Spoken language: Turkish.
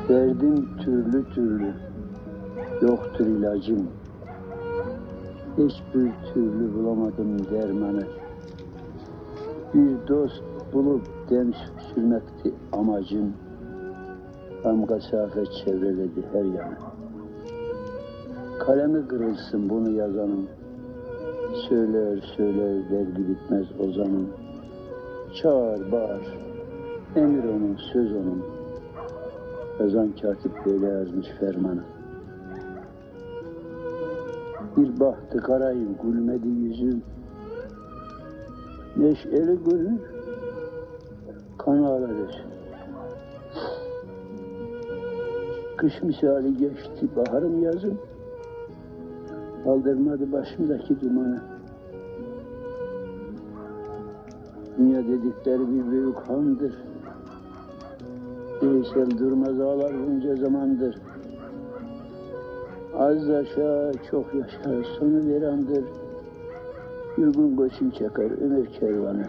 Derdim türlü türlü, yoktur ilacım. Hiçbir türlü bulamadım dermanı. Bir dost bulup dem sürmekti amacım. Tam kasafet çevreledi her yanı. Kalemi kırılsın bunu yazanın. Söyler söyler derdi bitmez ozanın. Çağır bağır, emir onun söz onun. Yazan katip böyle yazmış fermanı. Bir bahtı karayım gülmedi yüzüm. Neşeli gönül kan ağlar. Kış misali geçti baharım yazım. Kaldırmadı başımdaki dumanı. Dünya dedikleri bir büyük handır. Değişel durmaz ağlar bunca zamandır. Az yaşa, çok yaşa, sonu verandır. Bir gün göçün çeker ömür kervanı.